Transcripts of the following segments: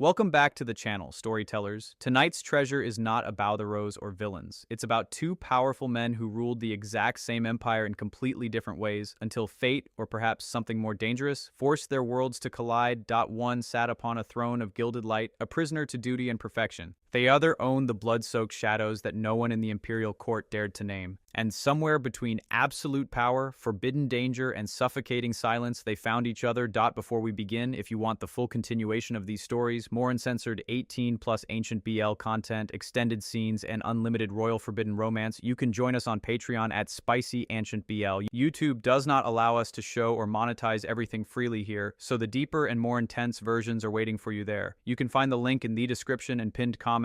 Welcome back to the channel, storytellers. Tonight's treasure is not about the Rose or villains. It's about two powerful men who ruled the exact same empire in completely different ways until fate, or perhaps something more dangerous, forced their worlds to collide. One sat upon a throne of gilded light, a prisoner to duty and perfection. The other owned the blood-soaked shadows that no one in the imperial court dared to name. And somewhere between absolute power, forbidden danger, and suffocating silence, they found each other. Before we begin, if you want the full continuation of these stories, more uncensored 18+ Ancient BL content, extended scenes, and unlimited royal forbidden romance, you can join us on Patreon at SpicyAncientBL. YouTube does not allow us to show or monetize everything freely here, so the deeper and more intense versions are waiting for you there. You can find the link in the description and pinned comment.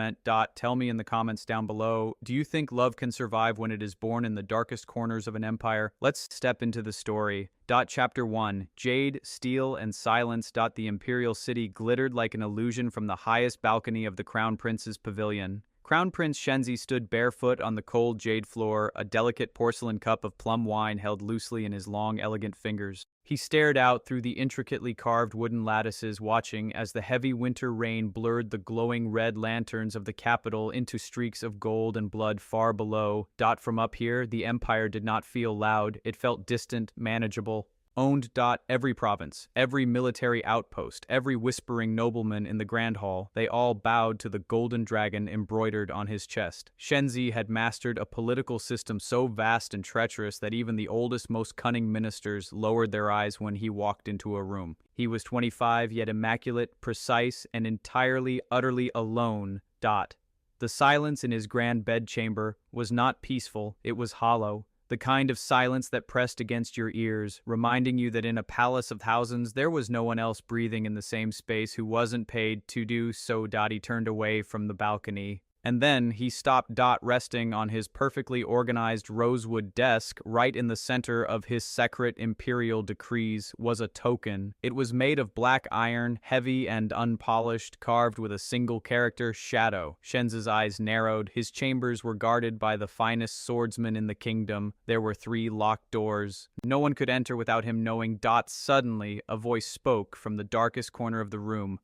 Tell me in the comments down below, do you think love can survive when it is born in the darkest corners of an empire? Let's step into the story. Chapter 1. Jade, Steel, and Silence. The imperial city glittered like an illusion from the highest balcony of the Crown Prince's pavilion. Crown Prince Shenze stood barefoot on the cold jade floor, a delicate porcelain cup of plum wine held loosely in his long, elegant fingers. He stared out through the intricately carved wooden lattices, watching as the heavy winter rain blurred the glowing red lanterns of the capital into streaks of gold and blood far below. From up here, the empire did not feel loud. It felt distant, manageable. Owned. Every province, every military outpost, every whispering nobleman in the Grand Hall, they all bowed to the golden dragon embroidered on his chest. Shenze had mastered a political system so vast and treacherous that even the oldest, most cunning ministers lowered their eyes when he walked into a room. He was 25, yet immaculate, precise, and entirely, utterly alone. The silence in his grand bedchamber was not peaceful, it was hollow. The kind of silence that pressed against your ears, reminding you that in a palace of thousands there was no one else breathing in the same space who wasn't paid to do so. He turned away from the balcony. And then he stopped. Resting on his perfectly organized rosewood desk, right in the center of his secret imperial decrees, was a token. It was made of black iron, heavy and unpolished, carved with a single character, Shadow. Shenze's eyes narrowed. His chambers were guarded by the finest swordsmen in the kingdom. There were 3 locked doors. No one could enter without him knowing. Suddenly, a voice spoke from the darkest corner of the room.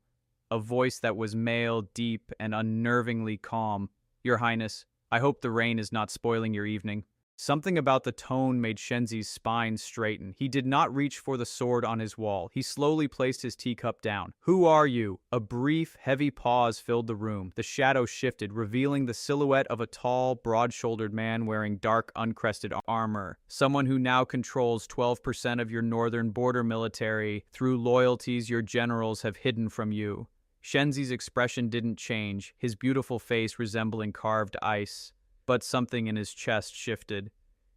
A voice that was male, deep, and unnervingly calm. "Your Highness, I hope the rain is not spoiling your evening." Something about the tone made Shenze's spine straighten. He did not reach for the sword on his wall. He slowly placed his teacup down. "Who are you?" A brief, heavy pause filled the room. The shadow shifted, revealing the silhouette of a tall, broad-shouldered man wearing dark, uncrested armor. "Someone who now controls 12% of your northern border military through loyalties your generals have hidden from you." Shenze's expression didn't change, his beautiful face resembling carved ice. But something in his chest shifted.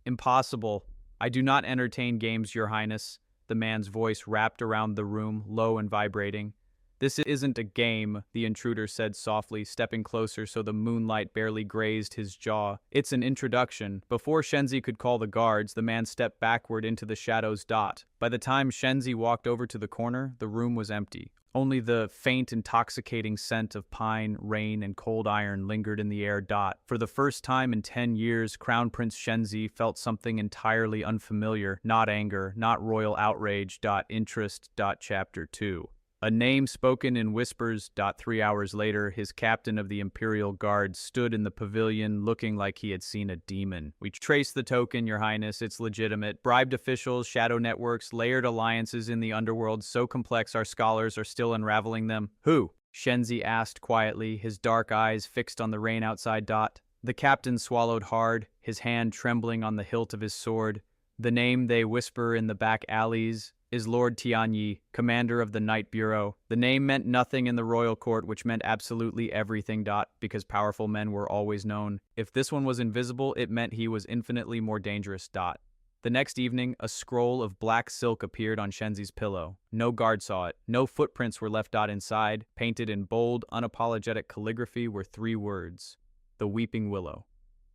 "Impossible. I do not entertain games, Your Highness." The man's voice wrapped around the room, low and vibrating. "This isn't a game," the intruder said softly, stepping closer so the moonlight barely grazed his jaw. "It's an introduction." Before Shenze could call the guards, the man stepped backward into the shadows. By the time Shenze walked over to the corner, the room was empty. Only the faint, intoxicating scent of pine, rain, and cold iron lingered in the air. For the first time in 10 years, Crown Prince Shenze felt something entirely unfamiliar. Not anger, not royal outrage. Interest. Chapter 2. A name spoken in whispers. 3 hours later, his captain of the Imperial Guard stood in the pavilion looking like he had seen a demon. "We traced the token, Your Highness. It's legitimate. Bribed officials, shadow networks, layered alliances in the underworld so complex our scholars are still unraveling them." "Who?" Shenze asked quietly, his dark eyes fixed on the rain outside. The captain swallowed hard, his hand trembling on the hilt of his sword. "The name they whisper in the back alleys is Lord Tianyi, commander of the Night Bureau." The name meant nothing in the royal court, which meant absolutely everything. Because powerful men were always known. If this one was invisible, it meant he was infinitely more dangerous. The next evening, a scroll of black silk appeared on Shenze's pillow. No guard saw it. No footprints were left. Inside, painted in bold, unapologetic calligraphy, were 3 words. "The Weeping Willow.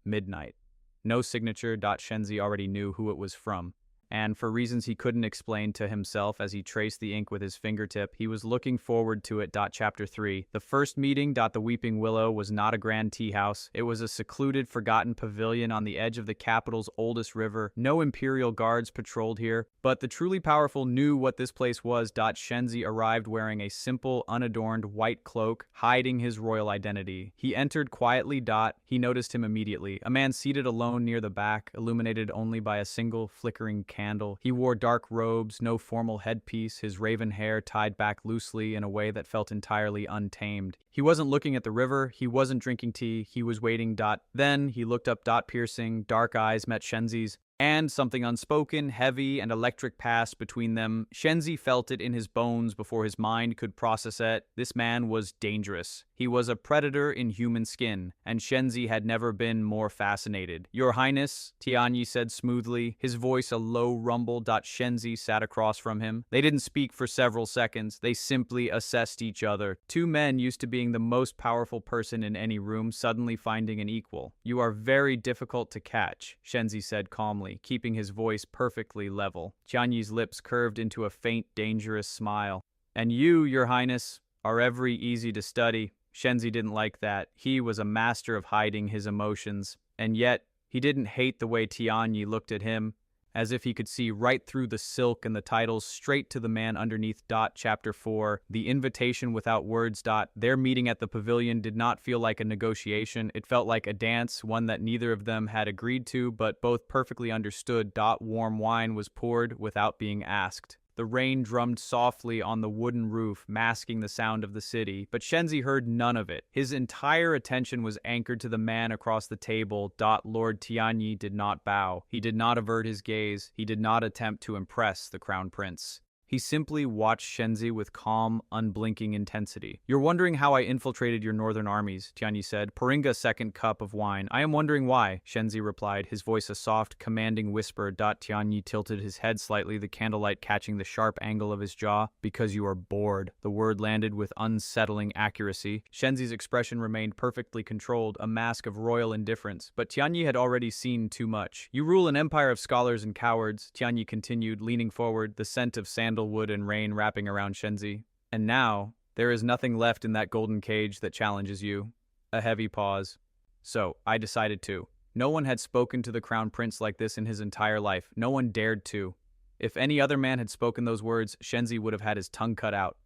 Midnight." No signature. Shenze already knew who it was from. and for reasons he couldn't explain to himself as he traced the ink with his fingertip, he was looking forward to it. Chapter 3. The first meeting. The Weeping Willow was not a grand tea house. It was a secluded, forgotten pavilion on the edge of the capital's oldest river. No imperial guards patrolled here, but the truly powerful knew what this place was. Shenze arrived wearing a simple, unadorned white cloak, hiding his royal identity. He entered quietly. He noticed him immediately. A man seated alone near the back, illuminated only by a single flickering candle. He wore dark robes, no formal headpiece, his raven hair tied back loosely in a way that felt entirely untamed. He wasn't looking at the river, he wasn't drinking tea, he was waiting. Then he looked up. Piercing, dark eyes met Shenze's, and something unspoken, heavy, and electric passed between them. Shenze felt it in his bones before his mind could process it. This man was dangerous. He was a predator in human skin, and Shenze had never been more fascinated. "Your Highness," Tianyi said smoothly, his voice a low rumble. Shenze sat across from him. They didn't speak for several seconds. They simply assessed each other. Two men used to being the most powerful person in any room, suddenly finding an equal. "You are very difficult to catch," Shenze said calmly, keeping his voice perfectly level. Tianyi's lips curved into a faint, dangerous smile. "And you, Your Highness, are every easy to study." Shenze didn't like that. He was a master of hiding his emotions. And yet, he didn't hate the way Tianyi looked at him, as if he could see right through the silk and the titles straight to the man underneath. Chapter 4. The invitation without words. Their meeting at the pavilion did not feel like a negotiation. It felt like a dance, one that neither of them had agreed to, but both perfectly understood. Warm wine was poured without being asked. The rain drummed softly on the wooden roof, masking the sound of the city, but Shenze heard none of it. His entire attention was anchored to the man across the table. Lord Tianyi did not bow. He did not avert his gaze. He did not attempt to impress the Crown Prince. He simply watched Shenze with calm, unblinking intensity. "You're wondering how I infiltrated your northern armies," Tianyi said, pouring a second cup of wine. "I am wondering why," Shenze replied, his voice a soft, commanding whisper. Tianyi tilted his head slightly, the candlelight catching the sharp angle of his jaw. "Because you are bored." The word landed with unsettling accuracy. Shenze's expression remained perfectly controlled, a mask of royal indifference, but Tianyi had already seen too much. "You rule an empire of scholars and cowards," Tianyi continued, leaning forward, the scent of sandalwood and rain wrapping around Shenze. "And now, there is nothing left in that golden cage that challenges you." A heavy pause. "So, I decided to." No one had spoken to the Crown Prince like this in his entire life. No one dared to. If any other man had spoken those words, Shenze would have had his tongue cut out.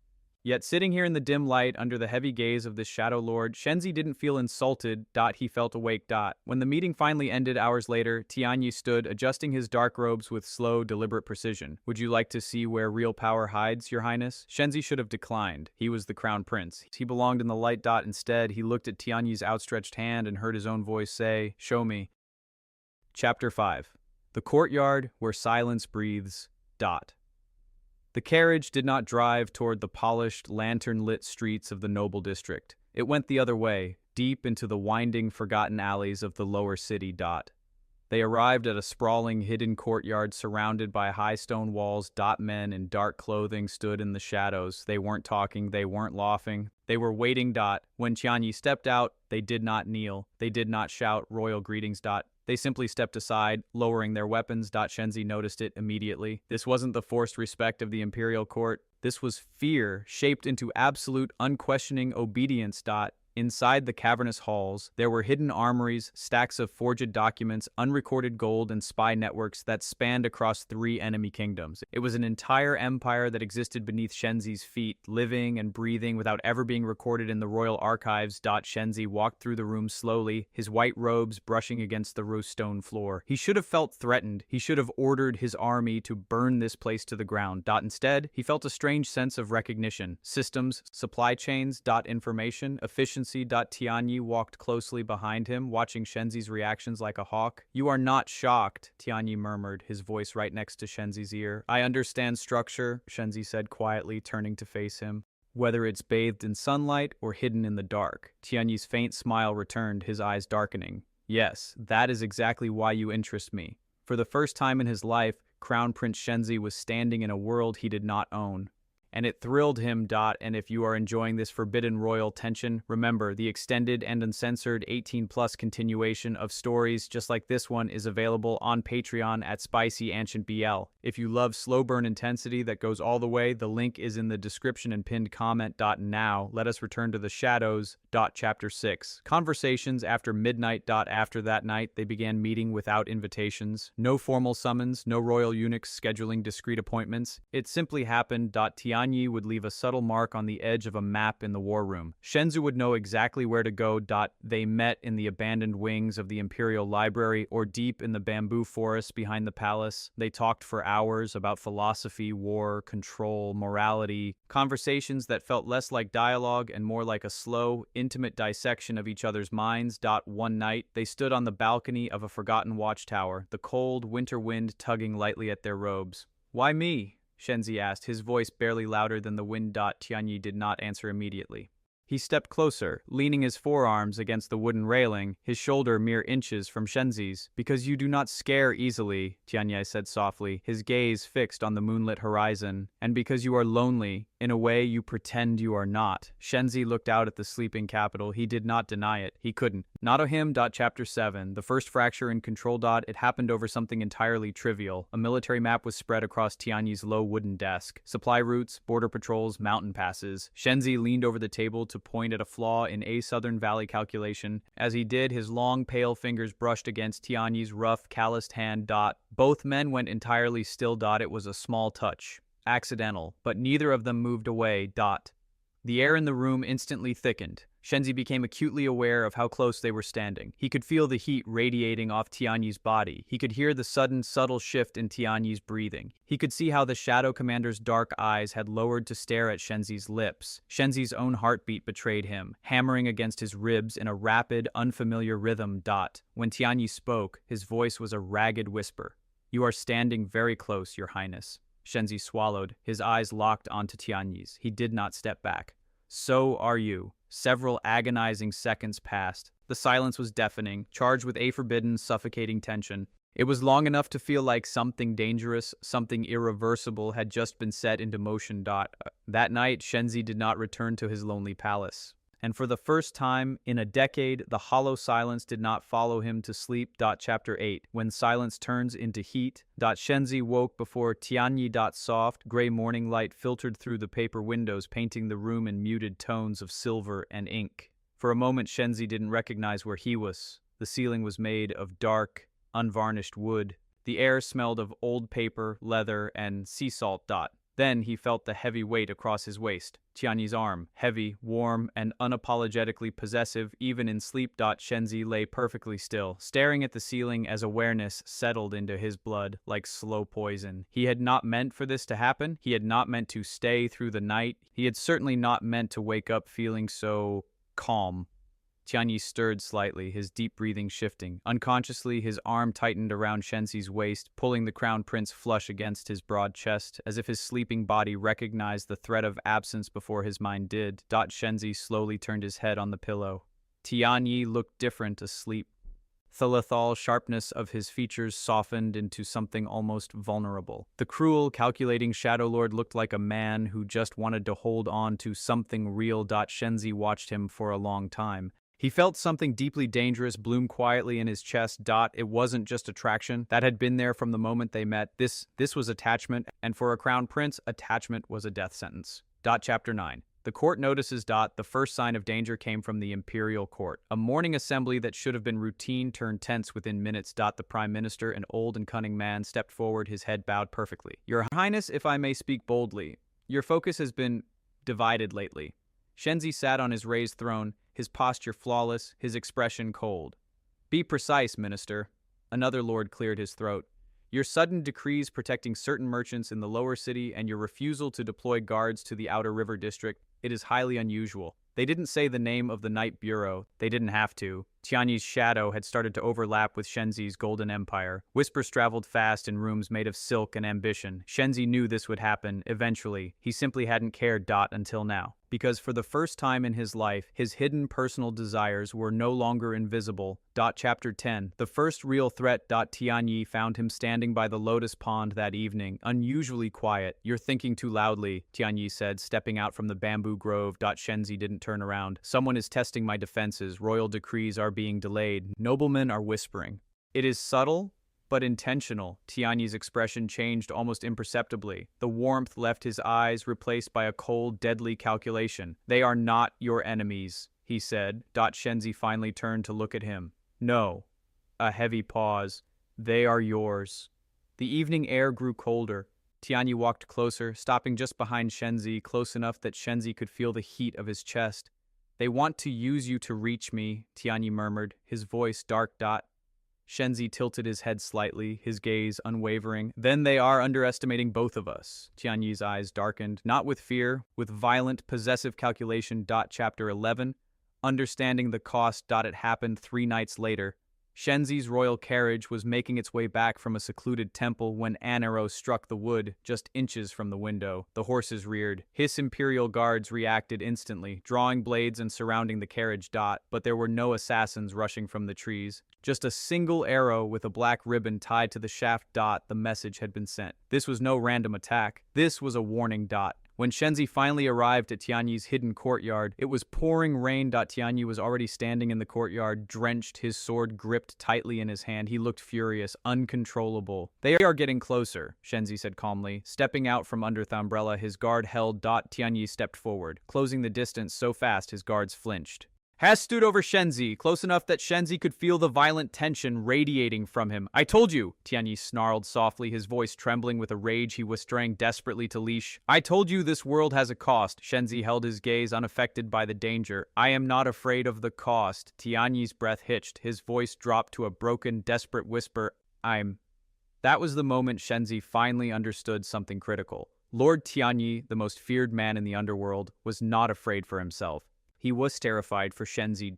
Yet sitting here in the dim light, under the heavy gaze of this Shadow Lord, Shenze didn't feel insulted. He felt awake. When the meeting finally ended hours later, Tianyi stood, adjusting his dark robes with slow, deliberate precision. "Would you like to see where real power hides, Your Highness?" Shenze should have declined. He was the Crown Prince. He belonged in the light. Instead, he looked at Tianyi's outstretched hand and heard his own voice say, "Show me." Chapter 5. The courtyard where silence breathes. The carriage did not drive toward the polished, lantern-lit streets of the noble district. It went the other way, deep into the winding, forgotten alleys of the lower city. They arrived at a sprawling, hidden courtyard surrounded by high stone walls. Men in dark clothing stood in the shadows. They weren't talking, they weren't laughing. They were waiting. When Tianyi stepped out, they did not kneel. They did not shout royal greetings. They simply stepped aside, lowering their weapons. Shenze noticed it immediately. This wasn't the forced respect of the imperial court. This was fear, shaped into absolute, unquestioning obedience. Inside the cavernous halls, there were hidden armories, stacks of forged documents, unrecorded gold, and spy networks that spanned across 3 enemy kingdoms. It was an entire empire that existed beneath Shenze's feet, living and breathing without ever being recorded in the royal archives. Shenze walked through the room slowly, his white robes brushing against the rose stone floor. He should have felt threatened. He should have ordered his army to burn this place to the ground. Instead, he felt a strange sense of recognition. Systems, supply chains, information, efficiency. Tianyi walked closely behind him, watching Shenze's reactions like a hawk. "You are not shocked," Tianyi murmured, his voice right next to Shenze's ear. "I understand structure," Shenze said quietly, turning to face him. "Whether it's bathed in sunlight or hidden in the dark." Tianyi's faint smile returned, his eyes darkening. "Yes, that is exactly why you interest me." For the first time in his life, Crown Prince Shenze was standing in a world he did not own. and it thrilled him. And if you are enjoying this forbidden royal tension, remember, the extended and uncensored 18-plus continuation of stories just like this one is available on Patreon at SpicyAncientBL. If you love slow burn intensity that goes all the way, the link is in the description and pinned comment. Now, let us return to the shadows. Chapter 6. Conversations after midnight. After that night, they began meeting without invitations. No formal summons, no royal eunuchs scheduling discreet appointments. It simply happened. Tianyi would leave a subtle mark on the edge of a map in the war room. Shenze would know exactly where to go. They met in the abandoned wings of the Imperial Library or deep in the bamboo forest behind the palace. They talked for hours about philosophy, war, control, morality, conversations that felt less like dialogue and more like a slow, intimate dissection of each other's minds. One night, they stood on the balcony of a forgotten watchtower, the cold winter wind tugging lightly at their robes. "Why me?" Shenze asked, his voice barely louder than the wind. Tianyi did not answer immediately. He stepped closer, leaning his forearms against the wooden railing, his shoulder mere inches from Shenze's. "Because you do not scare easily," Tianyi said softly, his gaze fixed on the moonlit horizon. "And because you are lonely, in a way you pretend you are not." Shenze looked out at the sleeping capital. He did not deny it. He couldn't. Not a him. Chapter 7. The first fracture in control. It happened over something entirely trivial. A military map was spread across Tianyi's low wooden desk. Supply routes, border patrols, mountain passes. Shenze leaned over the table to point at a flaw in a Southern Valley calculation. As he did, his long, pale fingers brushed against Tianyi's rough, calloused hand. Both men went entirely still. It was a small touch. Accidental, but neither of them moved away. The air in the room instantly thickened. Shenze became acutely aware of how close they were standing. He could feel the heat radiating off Tianyi's body. He could hear the sudden, subtle shift in Tianyi's breathing. He could see how the Shadow Commander's dark eyes had lowered to stare at Shenze's lips. Shenze's own heartbeat betrayed him, hammering against his ribs in a rapid, unfamiliar rhythm. When Tianyi spoke, his voice was a ragged whisper. "You are standing very close, Your Highness." Shenze swallowed, his eyes locked onto Tianyi's. He did not step back. "So are you." Several agonizing seconds passed. The silence was deafening, charged with a forbidden, suffocating tension. It was long enough to feel like something dangerous, something irreversible had just been set into motion. That night, Shenze did not return to his lonely palace. And for the first time in a decade, the hollow silence did not follow him to sleep. Chapter 8. When silence turns into heat. Shenze woke before Tianyi. Soft, gray morning light filtered through the paper windows, painting the room in muted tones of silver and ink. For a moment, Shenze didn't recognize where he was. The ceiling was made of dark, unvarnished wood. The air smelled of old paper, leather, and sea salt. Then he felt the heavy weight across his waist. Tianyi's arm, heavy, warm, and unapologetically possessive, even in sleep. Shenze lay perfectly still, staring at the ceiling as awareness settled into his blood like slow poison. He had not meant for this to happen. He had not meant to stay through the night. He had certainly not meant to wake up feeling so calm. Tianyi stirred slightly, his deep breathing shifting. Unconsciously, his arm tightened around Shenze's waist, pulling the Crown Prince flush against his broad chest, as if his sleeping body recognized the threat of absence before his mind did. Shenze slowly turned his head on the pillow. Tianyi looked different asleep. The lethal sharpness of his features softened into something almost vulnerable. The cruel, calculating Shadow Lord looked like a man who just wanted to hold on to something real. Shenze watched him for a long time. He felt something deeply dangerous bloom quietly in his chest. It wasn't just attraction. That had been there from the moment they met. This was attachment, and for a crown prince, attachment was a death sentence. Chapter 9. The court notices. The first sign of danger came from the imperial court. A morning assembly that should have been routine turned tense within minutes. The prime minister, an old and cunning man, stepped forward, his head bowed perfectly. "Your Highness, if I may speak boldly, your focus has been divided lately." Shenze sat on his raised throne, his posture flawless, his expression cold. "Be precise, minister." Another lord cleared his throat. "Your sudden decrees protecting certain merchants in the lower city and your refusal to deploy guards to the outer river district, it is highly unusual." They didn't say the name of the night bureau. They didn't have to. Tianyi's shadow had started to overlap with Shenze's golden empire. Whispers traveled fast in rooms made of silk and ambition. Shenze knew this would happen, eventually. He simply hadn't cared until now. Because for the first time in his life, his hidden personal desires were no longer invisible. Chapter 10. The first real threat. Tianyi found him standing by the lotus pond that evening, unusually quiet. "You're thinking too loudly," Tianyi said, stepping out from the bamboo grove. Shenze didn't turn around. "Someone is testing my defenses. Royal decrees are being delayed. Noblemen are whispering." "It is subtle, but intentional." Tianyi's expression changed almost imperceptibly. The warmth left his eyes, replaced by a cold, deadly calculation. "They are not your enemies," he said. Shenze finally turned to look at him. "No." A heavy pause. "They are yours." The evening air grew colder. Tianyi walked closer, stopping just behind Shenze, close enough that Shenze could feel the heat of his chest. "They want to use you to reach me," Tianyi murmured, his voice dark. Shenze tilted his head slightly, his gaze unwavering. "Then they are underestimating both of us." Tianyi's eyes darkened, not with fear, with violent, possessive calculation. Chapter 11. Understanding the cost. It happened 3 nights later. Shenze's royal carriage was making its way back from a secluded temple when an arrow struck the wood, just inches from the window. The horses reared. His imperial guards reacted instantly, drawing blades and surrounding the carriage. But there were no assassins rushing from the trees. Just a single arrow with a black ribbon tied to the shaft. The message had been sent. This was no random attack. This was a warning. When Shenze finally arrived at Tianyi's hidden courtyard, it was pouring rain. Tianyi was already standing in the courtyard, drenched, his sword gripped tightly in his hand. He looked furious, uncontrollable. "They are getting closer," Shenze said calmly. Stepping out from under the umbrella, his guard held. Tianyi stepped forward, closing the distance so fast his guards flinched. Has stood over Shenze, close enough that Shenze could feel the violent tension radiating from him. "I told you," Tianyi snarled softly, his voice trembling with a rage he was straying desperately to leash. "I told you this world has a cost." Shenze held his gaze, unaffected by the danger. "I am not afraid of the cost." Tianyi's breath hitched, his voice dropped to a broken, desperate whisper. That was the moment Shenze finally understood something critical. Lord Tianyi, the most feared man in the underworld, was not afraid for himself. He was terrified for Shenze.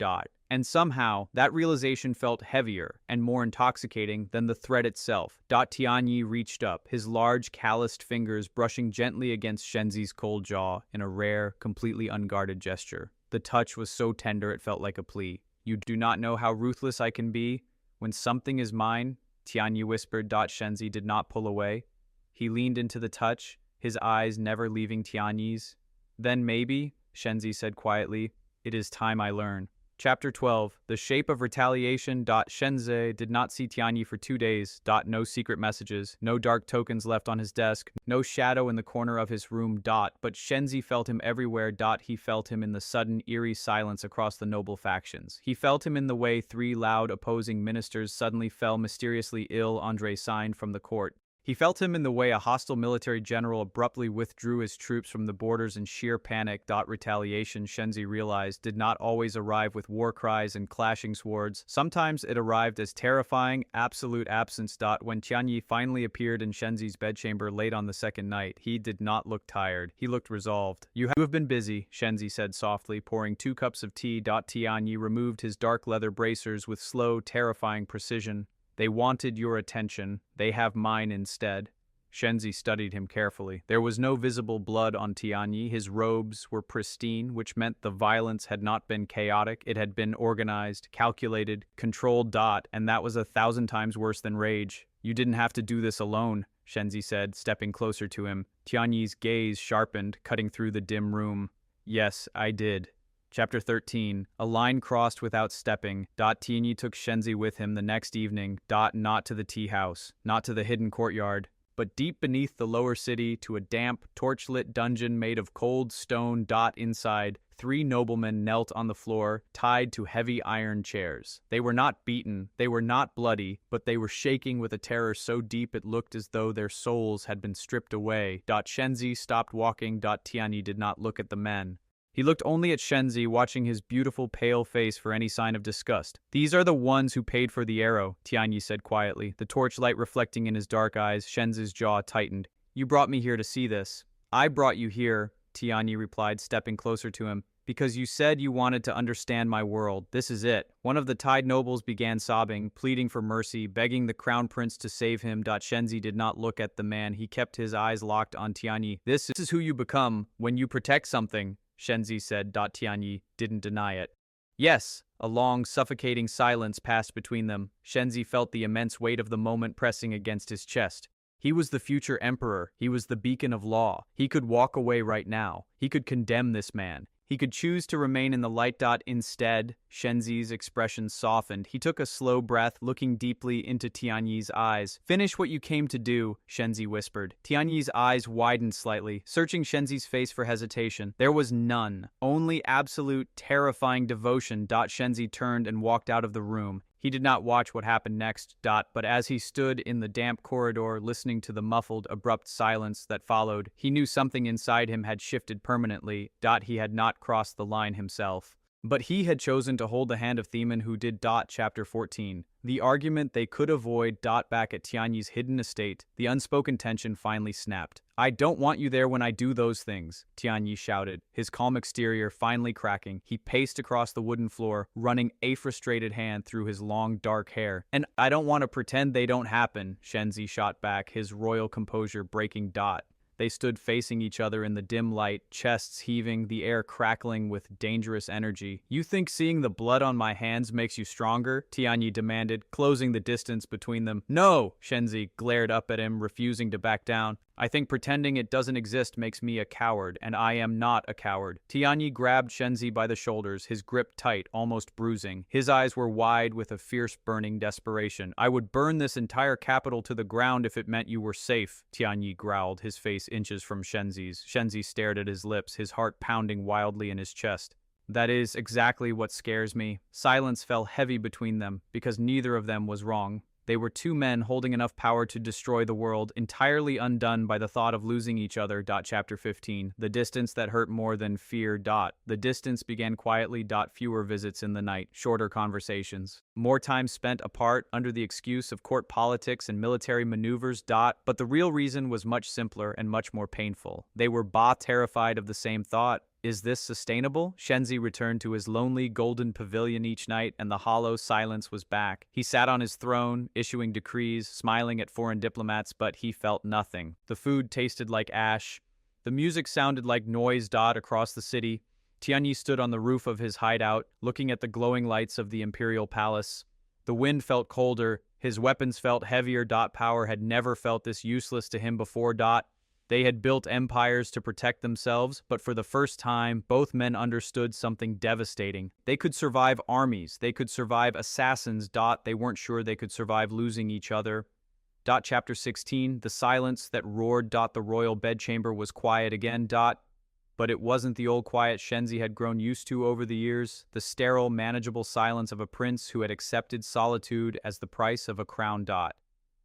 And somehow, that realization felt heavier and more intoxicating than the threat itself. Tianyi reached up, his large, calloused fingers brushing gently against Shenze's cold jaw in a rare, completely unguarded gesture. The touch was so tender it felt like a plea. "You do not know how ruthless I can be when something is mine," Tianyi whispered. Shenze did not pull away. He leaned into the touch, his eyes never leaving Tianyi's. "Then maybe," Shenze said quietly, "it is time I learn." Chapter 12. The Shape of Retaliation. Shenze did not see Tianyi for 2 days. No secret messages, no dark tokens left on his desk, no shadow in the corner of his room. But Shenze felt him everywhere. He felt him in the sudden, eerie silence across the noble factions. He felt him in the way 3 loud, opposing ministers suddenly fell mysteriously ill. Andre signed from the court. He felt him in the way a hostile military general abruptly withdrew his troops from the borders in sheer panic. Retaliation, Shenze realized, did not always arrive with war cries and clashing swords. Sometimes it arrived as terrifying, absolute absence. When Tianyi finally appeared in Shenze's bedchamber late on the second night, he did not look tired. He looked resolved. "You have been busy," Shenze said softly, pouring 2 cups of tea. Tianyi removed his dark leather bracers with slow, terrifying precision. "They wanted your attention. They have mine instead." Shenze studied him carefully. There was no visible blood on Tianyi. His robes were pristine, which meant the violence had not been chaotic. It had been organized, calculated, controlled. And that was 1,000 times worse than rage. "You didn't have to do this alone," Shenze said, stepping closer to him. Tianyi's gaze sharpened, cutting through the dim room. "Yes, I did." Chapter 13. A line crossed without stepping. Tianyi took Shenze with him the next evening. Not to the tea house, not to the hidden courtyard, but deep beneath the lower city to a damp, torchlit dungeon made of cold stone. Inside, 3 noblemen knelt on the floor, tied to heavy iron chairs. They were not beaten, they were not bloody, but they were shaking with a terror so deep it looked as though their souls had been stripped away. Shenze stopped walking. Tianyi did not look at the men. He looked only at Shenze, watching his beautiful pale face for any sign of disgust. "These are the ones who paid for the arrow," Tianyi said quietly, the torchlight reflecting in his dark eyes. Shenze's jaw tightened. "You brought me here to see this." "I brought you here," Tianyi replied, stepping closer to him, Because you said you wanted to understand my world. This is it. One of the Tide nobles began sobbing, pleading for mercy, begging the Crown Prince to save him. Shenze did not look at the man. He kept his eyes locked on Tianyi. This is who you become when you protect something, Shenze said. Tianyi didn't deny it. Yes. A long, suffocating silence passed between them. Shenze felt the immense weight of the moment pressing against his chest. He was the future emperor. He was the beacon of law. He could walk away right now. He could condemn this man. He could choose to remain in the light. Instead, Shenze's expression softened. He took a slow breath, looking deeply into Tianyi's eyes. Finish what you came to do, Shenze whispered. Tianyi's eyes widened slightly, searching Shenze's face for hesitation. There was none. Only absolute, terrifying devotion. Shenze turned and walked out of the room. He did not watch what happened next, but as he stood in the damp corridor listening to the muffled, abrupt silence that followed, he knew something inside him had shifted permanently. He had not crossed the line himself. But he had chosen to hold the hand of Theman who did. Chapter 14. The argument they could avoid. Back at Tianyi's hidden estate, the unspoken tension finally snapped. I don't want you there when I do those things, Tianyi shouted, his calm exterior finally cracking. He paced across the wooden floor, running a frustrated hand through his long, dark hair. And I don't want to pretend they don't happen, Shenze shot back, his royal composure breaking. They stood facing each other in the dim light, chests heaving, the air crackling with dangerous energy. You think seeing the blood on my hands makes you stronger? Tianyi demanded, closing the distance between them. No! Shenze glared up at him, refusing to back down. I think pretending it doesn't exist makes me a coward, and I am not a coward. Tianyi grabbed Shenze by the shoulders, his grip tight, almost bruising. His eyes were wide with a fierce, burning desperation. I would burn this entire capital to the ground if it meant you were safe, Tianyi growled, his face inches from Shenze's. Shenze stared at his lips, his heart pounding wildly in his chest. That is exactly what scares me. Silence fell heavy between them, because neither of them was wrong. They were two men holding enough power to destroy the world, entirely undone by the thought of losing each other. Chapter 15. The distance that hurt more than fear. The distance began quietly. Fewer visits in the night, shorter conversations. More time spent apart under the excuse of court politics and military maneuvers. But the real reason was much simpler and much more painful. They were terrified of the same thought. Is this sustainable? Shenze returned to his lonely golden pavilion each night, and the hollow silence was back. He sat on his throne, issuing decrees, smiling at foreign diplomats, but he felt nothing. The food tasted like ash. The music sounded like noise. Across the city, Tianyi stood on the roof of his hideout, looking at the glowing lights of the imperial palace. The wind felt colder. His weapons felt heavier. Power had never felt this useless to him before. They had built empires to protect themselves, but for the first time, both men understood something devastating. They could survive armies. They could survive assassins. They weren't sure they could survive losing each other. Chapter 16. The silence that roared. The royal bedchamber was quiet again. But it wasn't the old quiet Shenze had grown used to over the years, the sterile, manageable silence of a prince who had accepted solitude as the price of a crown.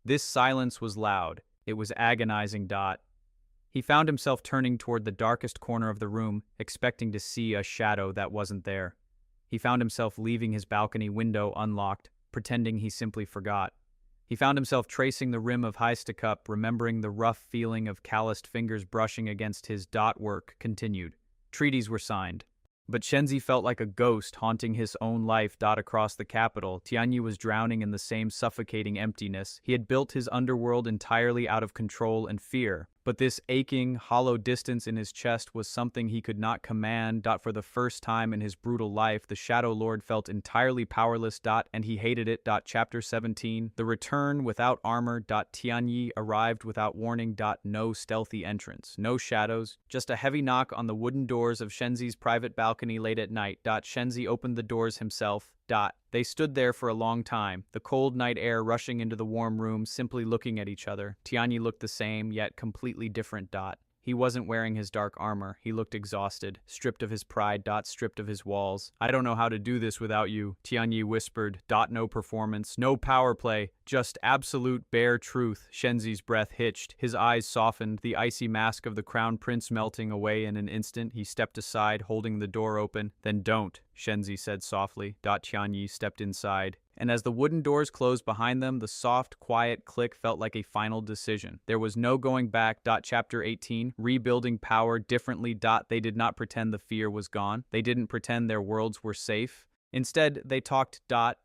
This silence was loud. It was agonizing. He found himself turning toward the darkest corner of the room, expecting to see a shadow that wasn't there. He found himself leaving his balcony window unlocked, pretending he simply forgot. He found himself tracing the rim of Cup, remembering the rough feeling of calloused fingers brushing against his. Work continued. Treaties were signed. But Shenze felt like a ghost haunting his own life. Across the capital, Tianyi was drowning in the same suffocating emptiness. He had built his underworld entirely out of control and fear. But this aching, hollow distance in his chest was something he could not command. For the first time in his brutal life, the Shadow Lord felt entirely powerless. And he hated it. Chapter 17. The return without armor. Tianyi arrived without warning. No stealthy entrance. No shadows. Just a heavy knock on the wooden doors of Shenze's private balcony late at night. Shenze opened the doors himself. They stood there for a long time, the cold night air rushing into the warm room, simply looking at each other. Tianyi looked the same, yet completely different. He wasn't wearing his dark armor. He looked exhausted, stripped of his pride. Stripped of his walls. I don't know how to do this without you, Tianyi whispered. No performance, no power play, Just absolute bare truth. Shenze's breath hitched. His eyes softened, the icy mask of the Crown Prince melting away in an instant. He stepped aside, holding the door open. Then don't, Shenze said softly. Tianyi stepped inside. And as the wooden doors closed behind them, the soft, quiet click felt like a final decision. There was no going back. Chapter 18, Rebuilding Power Differently. They did not pretend the fear was gone. They didn't pretend their worlds were safe. Instead, they talked.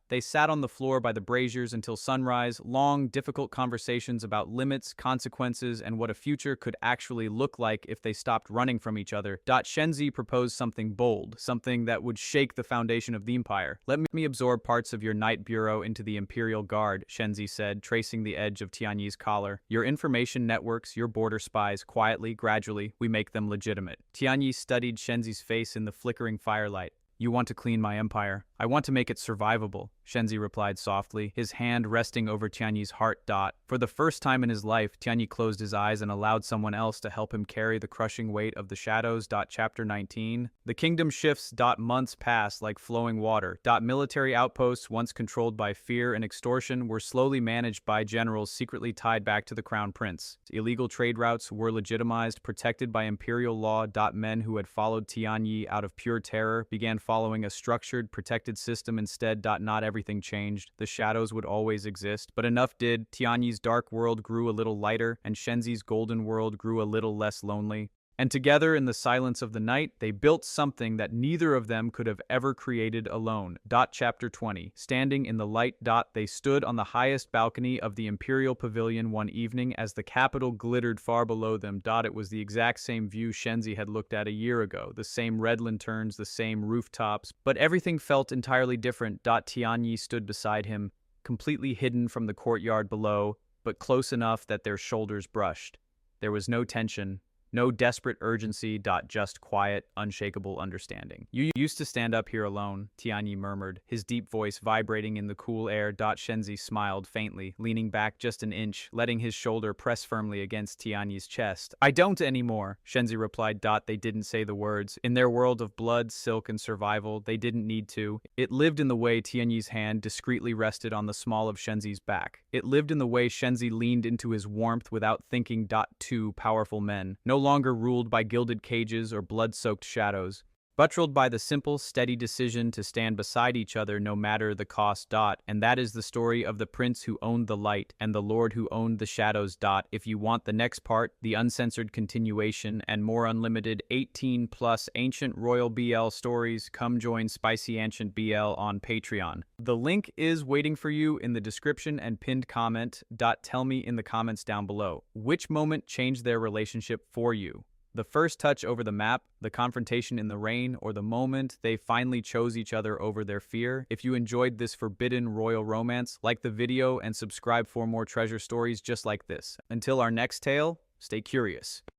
They sat on the floor by the braziers until sunrise, long, difficult conversations about limits, consequences, and what a future could actually look like if they stopped running from each other. Shenze proposed something bold, something that would shake the foundation of the empire. Let me absorb parts of your night bureau into the Imperial Guard, Shenze said, tracing the edge of Tianyi's collar. Your information networks, your border spies, quietly, gradually, we make them legitimate. Tianyi studied Shenze's face in the flickering firelight. You want to clean my empire. I want to make it survivable, Shenze replied softly, his hand resting over Tianyi's heart. For the first time in his life, Tianyi closed his eyes and allowed someone else to help him carry the crushing weight of the shadows. Chapter 19. The kingdom shifts. Months pass like flowing water. Military outposts, once controlled by fear and extortion, were slowly managed by generals secretly tied back to the Crown Prince. Illegal trade routes were legitimized, protected by imperial law. Men who had followed Tianyi out of pure terror began following a structured, protected system instead. Not everything changed. The shadows would always exist, but enough did. Tianyi's dark world grew a little lighter, and Shenze's golden world grew a little less lonely. And together, in the silence of the night, they built something that neither of them could have ever created alone. Chapter 20. Standing in the light. They stood on the highest balcony of the Imperial Pavilion one evening as the capital glittered far below them. It was the exact same view Shenze had looked at a year ago. The same red lanterns, the same rooftops, but everything felt entirely different. Tianyi stood beside him, completely hidden from the courtyard below, but close enough that their shoulders brushed. There was no tension. No desperate urgency. Just quiet, unshakable understanding. You used to stand up here alone, Tianyi murmured, his deep voice vibrating in the cool air. Shenze smiled faintly, leaning back just an inch, letting his shoulder press firmly against Tianyi's chest. I don't anymore, Shenze replied. They didn't say the words. In their world of blood, silk, and survival, they didn't need to. It lived in the way Tianyi's hand discreetly rested on the small of Shenze's back. It lived in the way Shenze leaned into his warmth without thinking. Two powerful men, no longer ruled by gilded cages or blood-soaked shadows, buttrelled by the simple, steady decision to stand beside each other no matter the cost. And that is the story of the prince who owned the light and the lord who owned the shadows. If you want the next part, the uncensored continuation, and more unlimited 18+ ancient royal BL stories, come join SpicyAncientBL on Patreon. The link is waiting for you in the description and pinned comment. Tell me in the comments down below, which moment changed their relationship for you? The first touch over the map, the confrontation in the rain, or the moment they finally chose each other over their fear? If you enjoyed this forbidden royal romance, like the video and subscribe for more treasure stories just like this. Until our next tale, stay curious.